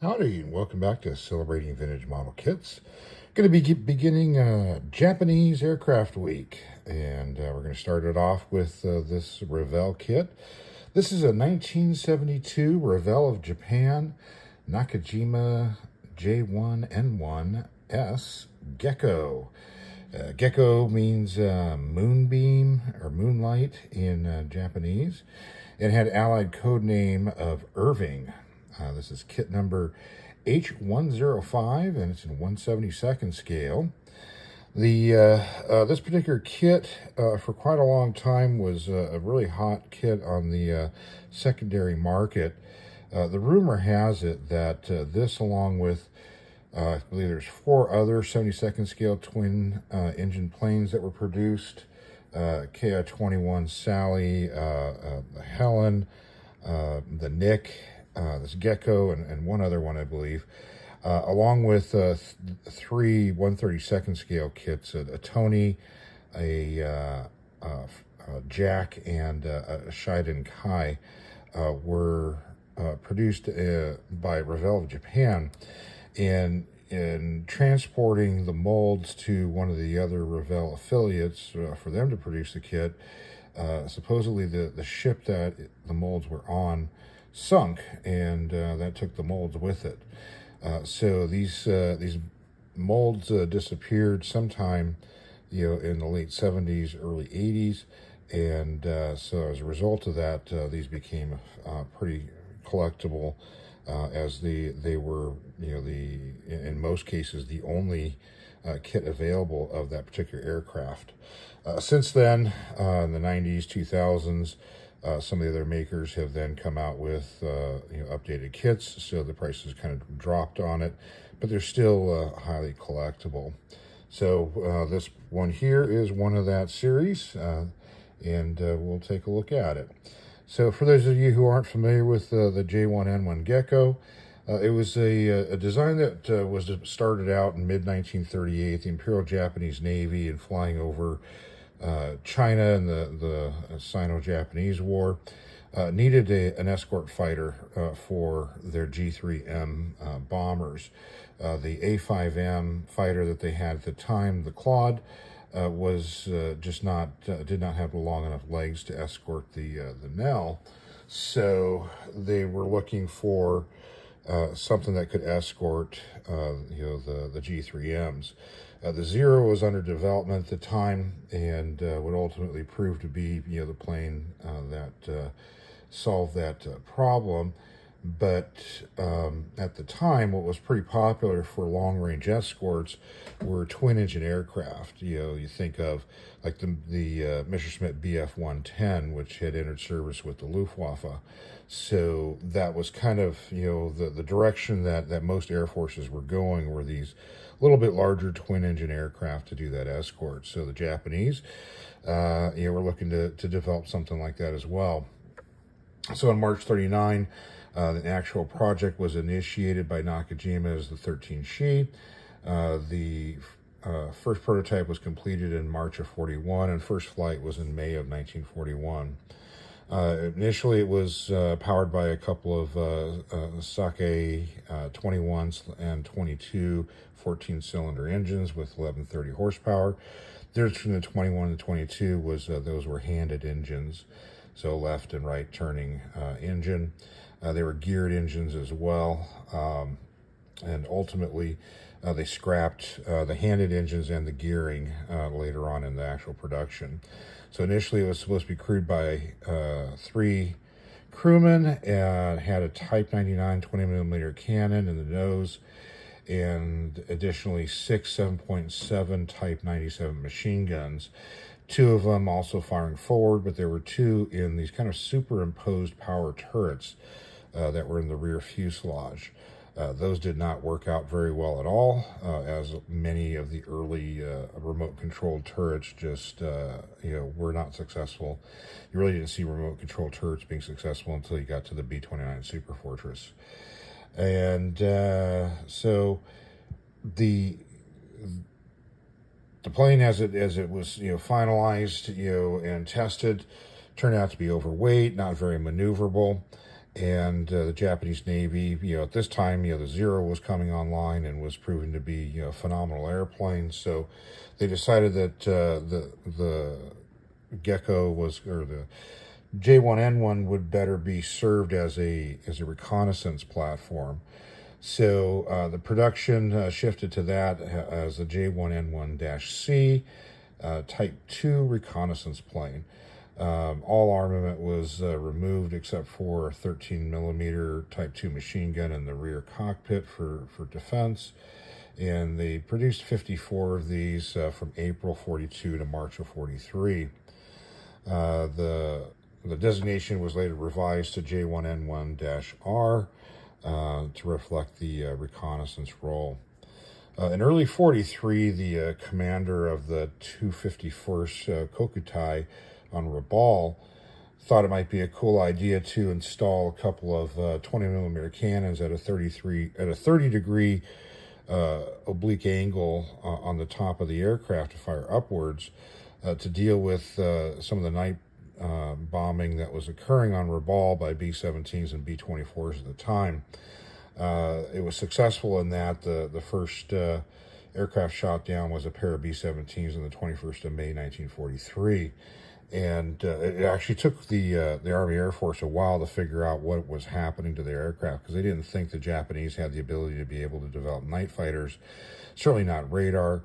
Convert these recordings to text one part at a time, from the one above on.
Howdy, and welcome back to Celebrating Vintage Model Kits. Going to be beginning Japanese Aircraft Week, and we're going to start it off with this Revell kit. This is a 1972 Revell of Japan Nakajima J1N1-S Gecko. Gecko means moonbeam or moonlight in Japanese. It had allied code name of Irving. This is kit number H105, and it's in 1/72nd scale. This particular kit, for quite a long time, was a really hot kit on the secondary market. The rumor has it that this, along with I believe there's 4 other 72nd scale twin engine planes that were produced: KI-21 Sally, the Helen, the Nick, this Gecko, and one other one, I believe, along with 3 1/32nd scale kits: a Tony, a Jack, and a Shiden Kai, were produced by Revell of Japan. In transporting the molds to one of the other Revell affiliates for them to produce the kit, supposedly the ship that the molds were on sunk, and that took the molds with it. So these molds disappeared sometime, in the late 70s, early 80s, and so as a result of that, these became pretty collectible, as they were, in most cases, the only kit available of that particular aircraft. Since then, in the 90s, 2000s, some of the other makers have then come out with updated kits, so the prices kind of dropped on it, but they're still highly collectible. So this one here is one of that series, and we'll take a look at it. So for those of you who aren't familiar with the J1N1 Gecko, it was a design that was started out in mid-1938, the Imperial Japanese Navy, and flying over China and the Sino-Japanese War, needed an escort fighter for their G3M bombers. The A5M fighter that they had at the time, the Claude, was just did not have long enough legs to escort the Nell, so they were looking for something that could escort the G3Ms. The Zero was under development at the time, and would ultimately prove to be the plane that solved that problem. But at the time, what was pretty popular for long-range escorts were twin-engine aircraft. You think of like the Messerschmitt Bf-110, which had entered service with the Luftwaffe. So that was kind of the direction that most air forces were going, were these little bit larger twin-engine aircraft to do that escort. So the Japanese, were looking to develop something like that as well. So on March 39. The actual project was initiated by Nakajima as the 13 The first prototype was completed in March of 41, and first flight was in May of 1941. Initially, it was powered by a couple of Sake 21 and 22 14-cylinder engines with 1130 horsepower. The difference between the 21 and the 22 was those were handed engines, so left and right turning engine. They were geared engines as well, and ultimately they scrapped the handed engines and the gearing later on in the actual production. So initially it was supposed to be crewed by 3 crewmen, and had a Type 99 20mm cannon in the nose, and additionally 6 7.7 Type 97 machine guns. 2 of them also firing forward, but there were 2 in these kind of superimposed power turrets that were in the rear fuselage. Those did not work out very well at all, as many of the early remote-controlled turrets just, were not successful. You really didn't see remote-controlled turrets being successful until you got to the B-29 Super Fortress. And so the plane, as it was finalized and tested, turned out to be overweight, not very maneuverable. And the Japanese Navy, at this time, the Zero was coming online and was proven to be, a phenomenal airplane. So they decided that the Gecko or the J1N1 would better be served as a reconnaissance platform. So the production shifted to that as the J1N1-C Type 2 reconnaissance plane. All armament was removed except for a 13 millimeter Type 2 machine gun in the rear cockpit for defense. And they produced 54 of these from April 42 to March of 43. The designation was later revised to J1N1-R to reflect the reconnaissance role. In early 43, the commander of the 251st Kokutai on Revell thought it might be a cool idea to install a couple of 20 millimeter cannons at a 30 degree oblique angle on the top of the aircraft to fire upwards to deal with some of the night bombing that was occurring on Revell by B-17s and B-24s at the time. It was successful in that the first aircraft shot down was a pair of B-17s on the 21st of May, 1943. And it actually took the Army Air Force a while to figure out what was happening to their aircraft, because they didn't think the Japanese had the ability to be able to develop night fighters, certainly not radar.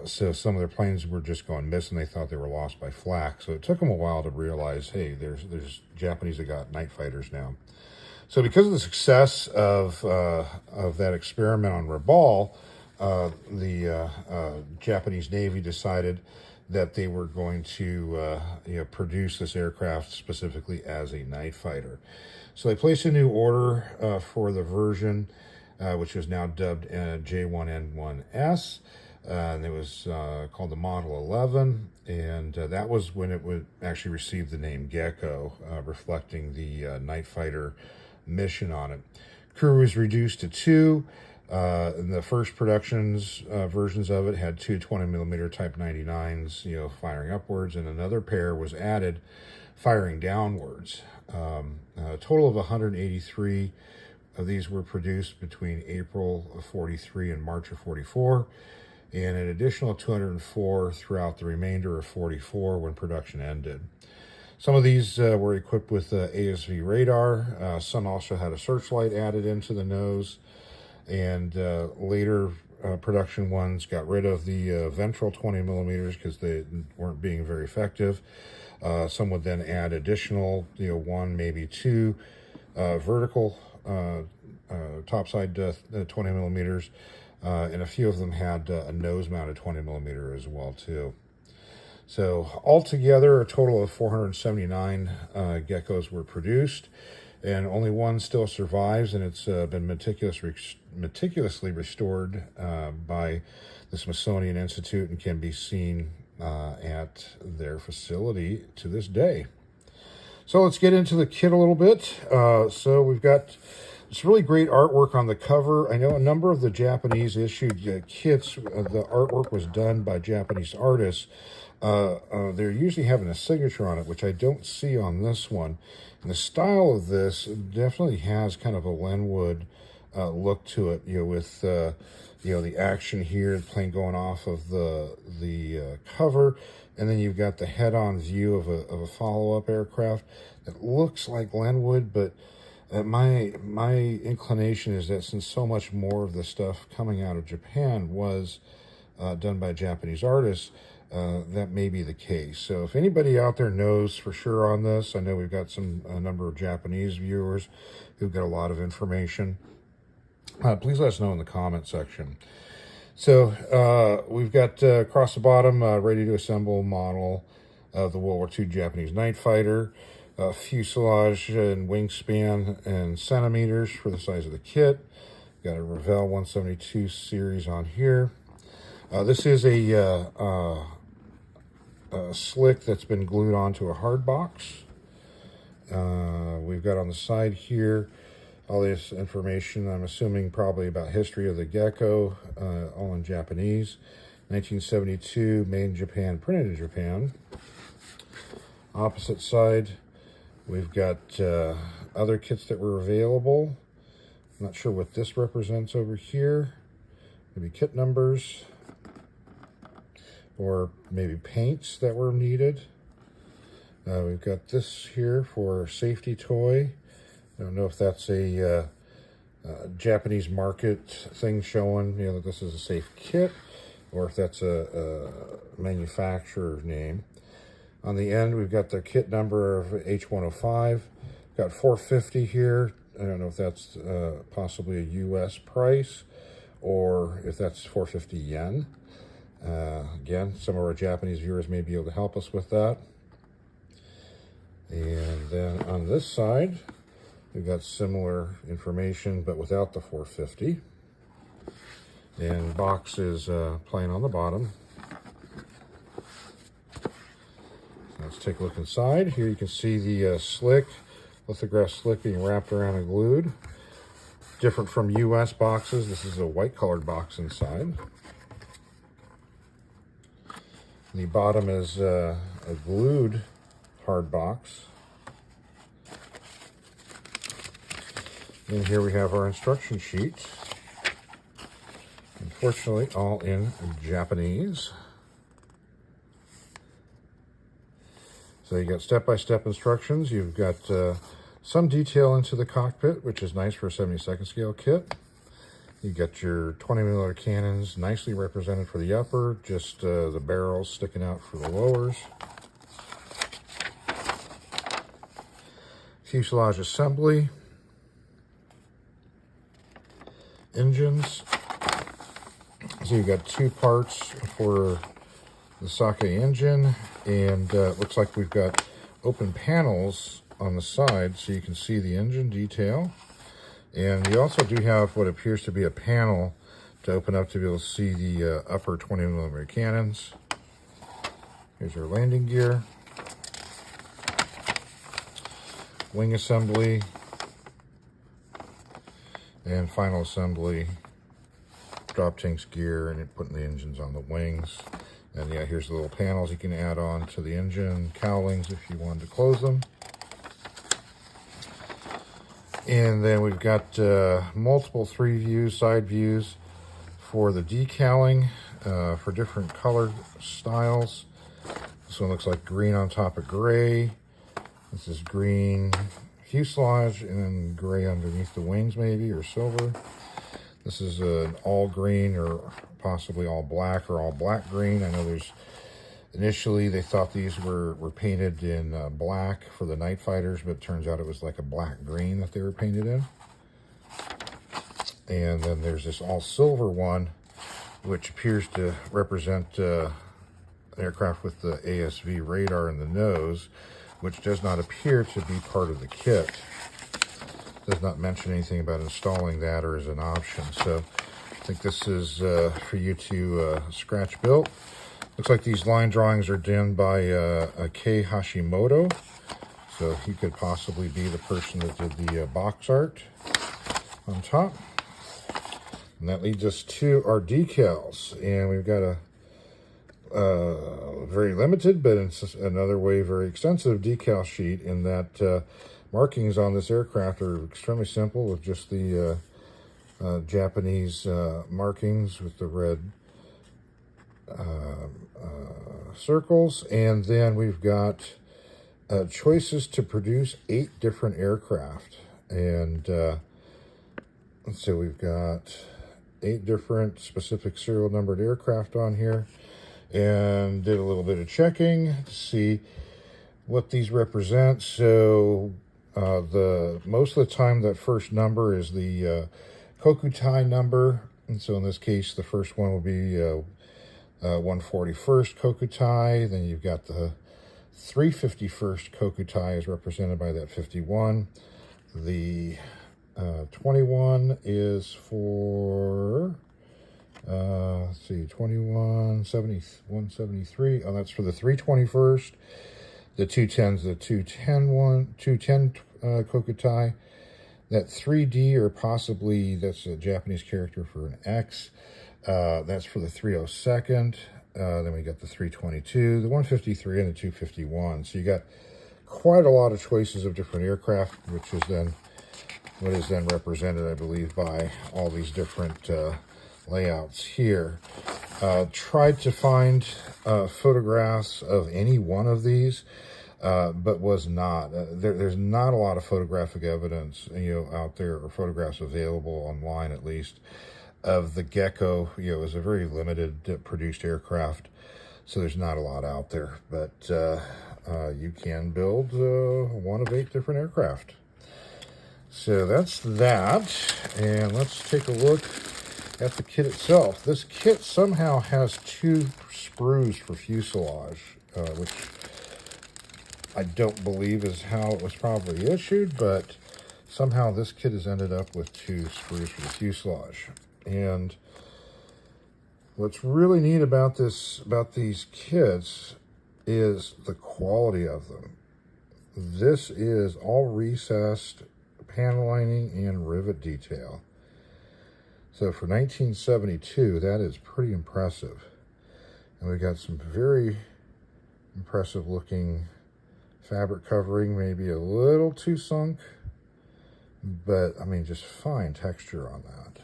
So some of their planes were just going missing. They thought they were lost by flak. So it took them a while to realize, hey, there's Japanese that got night fighters now. So because of the success of that experiment on Revell, the Japanese Navy decided that they were going to produce this aircraft specifically as a night fighter. So they placed a new order for the version, which is now dubbed J1N1-S. And it was called the Model 11, and that was when it would actually receive the name Gecko, reflecting the night fighter mission on it. Crew was reduced to two. In the first productions versions of it had two 20 millimeter Type 99s, firing upwards, and another pair was added, firing downwards. A total of 183 of these were produced between April of 43 and March of 44, and an additional 204 throughout the remainder of 44 when production ended. Some of these were equipped with ASV radar. Some also had a searchlight added into the nose. And later production ones got rid of the ventral 20 millimeters because they weren't being very effective. Some would then add additional, one, maybe two vertical topside 20 millimeters. And a few of them had a nose-mounted 20 millimeter as well, too. So altogether, a total of 479 Geckos were produced, and only one still survives, and it's been meticulously restored by the Smithsonian Institute and can be seen at their facility to this day. So let's get into the kit a little bit. So we've got this really great artwork on the cover. I know a number of the Japanese issued kits, the artwork was done by Japanese artists. They're usually having a signature on it, which I don't see on this one. And the style of this definitely has kind of a Lenwood look to it, with the action here, the plane going off of the cover, and then you've got the head-on view of a follow-up aircraft that looks like Lenwood, but my inclination is that since so much more of the stuff coming out of Japan was done by Japanese artists, that may be the case. So if anybody out there knows for sure on this, I know we've got a number of Japanese viewers who've got a lot of information. Please let us know in the comment section. So we've got across the bottom, ready to assemble model of the World War II Japanese night fighter, fuselage and wingspan and centimeters for the size of the kit. Got a Revell 172 series on here. This is a slick that's been glued onto a hard box. We've got on the side here all this information, I'm assuming probably about history of the Gecko, all in Japanese. 1972, made in Japan, printed in Japan. Opposite side, We've got other kits that were available. I'm not sure what this represents over here. Maybe kit numbers, or maybe paints that were needed. We've got this here for safety toy. I don't know if that's a Japanese market thing showing, that this is a safe kit, or if that's a manufacturer's name. On the end, we've got the kit number of H105. Got 450 here. I don't know if that's possibly a US price, or if that's 450 yen. Again, some of our Japanese viewers may be able to help us with that. And then on this side, we've got similar information, but without the 450. And box is plain on the bottom. Let's take a look inside. Here you can see the lithograph slick being wrapped around and glued. Different from US boxes, this is a white colored box inside. The bottom is a glued hard box. And here we have our instruction sheet. Unfortunately, all in Japanese. So you got step-by-step instructions. You've got some detail into the cockpit, which is nice for a 72nd scale kit. You got your 20mm cannons nicely represented for the upper, just the barrels sticking out for the lowers. Fuselage assembly. Engines. So you've got two parts for the Sake engine, and looks like we've got open panels on the side so you can see the engine detail. And you also do have what appears to be a panel to open up to be able to see the upper 20mm cannons. Here's our landing gear. Wing assembly. And final assembly. Drop tanks gear and putting the engines on the wings. And yeah, here's the little panels you can add on to the engine cowlings if you wanted to close them. And then we've got multiple 3 views, side views for the decaling for different color styles. This one looks like green on top of gray. This is green fuselage and then gray underneath the wings maybe, or silver. This is an all green or possibly all black or all black green. I know there's, initially they thought these were painted in black for the night fighters, but it turns out it was like a black green that they were painted in. And then there's this all silver one, which appears to represent an aircraft with the ASV radar in the nose, which does not appear to be part of the kit. Does not mention anything about installing that or as an option. So I think this is for you to scratch build. Looks like these line drawings are done by Kei Hashimoto. So he could possibly be the person that did the box art on top. And that leads us to our decals. And we've got a very limited, but in another way very extensive decal sheet, in that markings on this aircraft are extremely simple with just the Japanese markings with the red circles. And then we've got choices to produce 8 different aircraft. And let's see, we've got 8 different specific serial numbered aircraft on here. And did a little bit of checking to see what these represent. So most of the time that first number is the Kokutai number, and so in this case the first one will be 141st Kokutai. Then you've got the 351st Kokutai is represented by that 51. The 21 is for let's see, 173. Oh, that's for the 321st. The 210's the 210 Kokutai. That 3D, or possibly that's a Japanese character for an X. That's for the 302nd. Then we got the 322, the 153, and the 251. So you got quite a lot of choices of different aircraft, which is then what is then represented, I believe, by all these different layouts here. Tried to find photographs of any one of these, but was not. There's not a lot of photographic evidence, out there, or photographs available online, at least, of the Gecko. It was a very limited produced aircraft, so there's not a lot out there. But you can build one of 8 different aircraft. So that's that, and let's take a look at the kit itself. This kit somehow has 2 sprues for fuselage, which I don't believe is how it was probably issued, but somehow this kit has ended up with 2 sprues for the fuselage. And what's really neat about these kits is the quality of them. This is all recessed panel lining and rivet detail. So for 1972, that is pretty impressive. And we got some very impressive looking fabric covering, maybe a little too sunk, but I mean, just fine texture on that.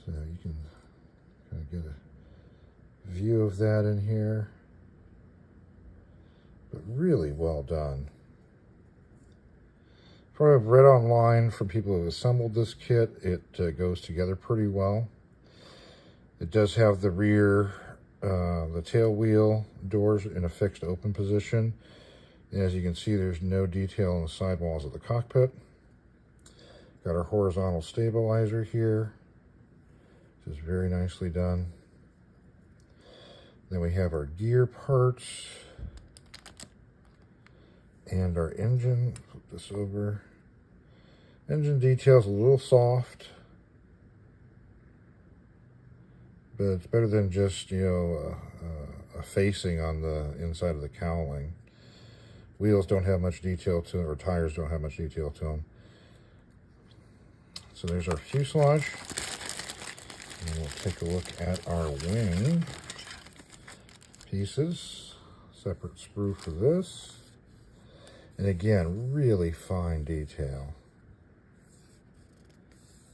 So you can kind of get a view of that in here, but really well done. From what I've read online from people who have assembled this kit, it goes together pretty well. It does have the rear, the tail wheel doors in a fixed open position. And as you can see, there's no detail on the sidewalls of the cockpit. Got our horizontal stabilizer here, which is very nicely done. Then we have our gear parts and our engine. Flip this over. Engine detail's a little soft, but it's better than just, a facing on the inside of the cowling. Wheels don't have much detail to them, or tires don't have much detail to them. So there's our fuselage. And we'll take a look at our wing pieces. Separate sprue for this. And again, really fine detail.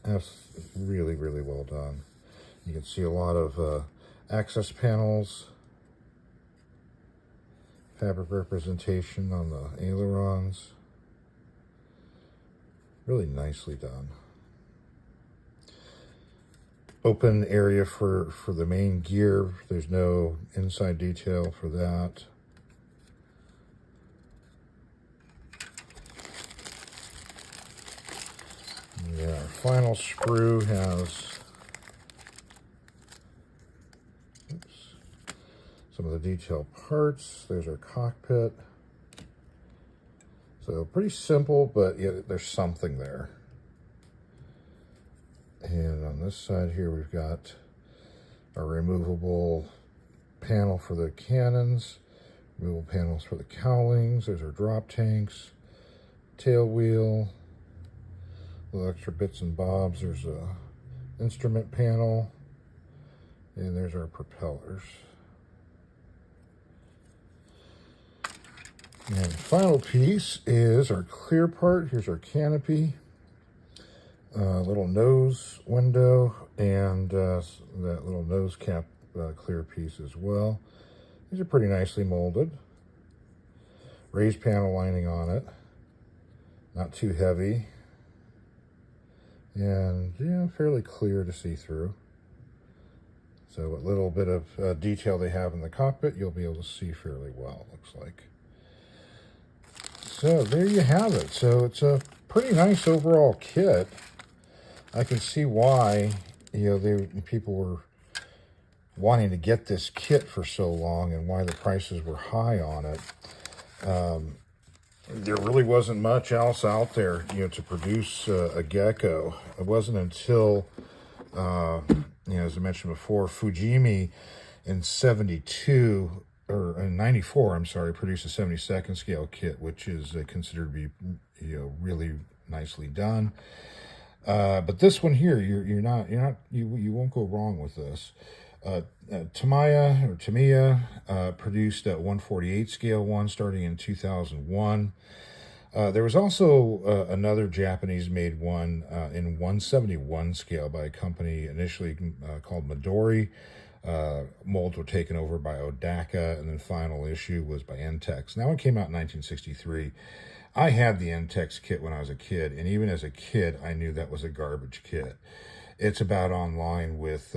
That's really, really well done. You can see a lot of access panels, fabric representation on the ailerons. Really nicely done. Open area for the main gear. There's no inside detail for that. Yeah, our final sprue has some of the detailed parts. There's our cockpit. So pretty simple, but yet there's something there. And on this side here, we've got our removable panel for the cannons, removable panels for the cowlings. There's our drop tanks, tail wheel, little extra bits and bobs. There's a instrument panel, and there's our propellers. And the final piece is our clear part. Here's our canopy, little nose window, and that little nose cap clear piece as well. These are pretty nicely molded. Raised panel lining on it, not too heavy, and fairly clear to see through. So what little bit of detail they have in the cockpit, you'll be able to see fairly well, it looks like. So there you have it. So it's a pretty nice overall kit. I can see why people were wanting to get this kit for so long and why the prices were high on it. There really wasn't much else out there, to produce a Gecko. It wasn't until, as I mentioned before, Fujimi in 72, or in 94, I'm sorry, produced a 72nd scale kit, which is considered to be, really nicely done. But this one here, you won't go wrong with this. Tamiya produced a 148 scale one starting in 2001. There was also another Japanese-made one in 171 scale by a company initially called Midori. Molds were taken over by Odaka, and then final issue was by Entex. Now it came out in 1963. I had the Entex kit when I was a kid, and even as a kid, I knew that was a garbage kit. It's about online with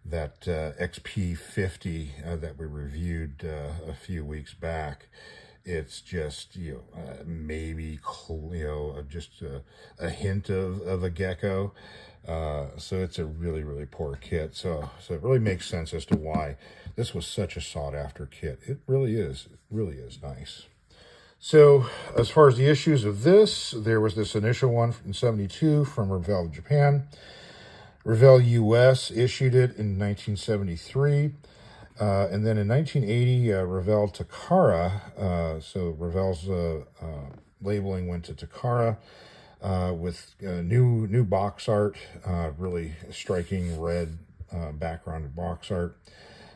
that XP50 that we reviewed a few weeks back. It's just, maybe, just a hint of a Gecko. So it's a really, really poor kit. So it really makes sense as to why this was such a sought-after kit. It really is. It really is nice. So as far as the issues of this, there was this initial one in 72 from Revell Japan. Revell US issued it in 1973. And then in 1980, Revell Takara, so Revell's labeling went to Takara with new box art, really striking red background box art.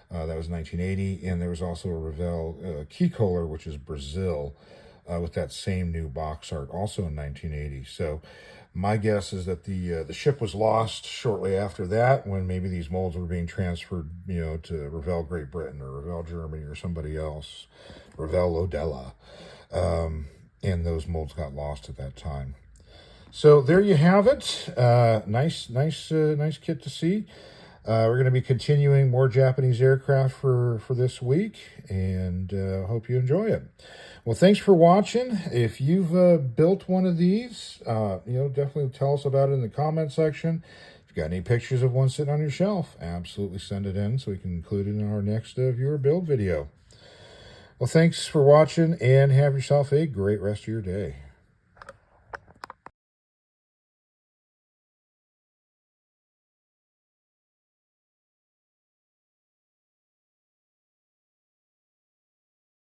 That was 1980. And there was also a Revell key color, which is Brazil, with that same new box art, also in 1980. So my guess is that the ship was lost shortly after that, when maybe these molds were being transferred, to Revell Great Britain or Revell Germany or somebody else, Revell Lodella, and those molds got lost at that time. So there you have it. Nice kit to see. We're going to be continuing more Japanese aircraft for this week, and hope you enjoy it. Well, thanks for watching. If you've built one of these, definitely tell us about it in the comment section. If you've got any pictures of one sitting on your shelf, absolutely send it in so we can include it in our next viewer build video. Well, thanks for watching, and have yourself a great rest of your day.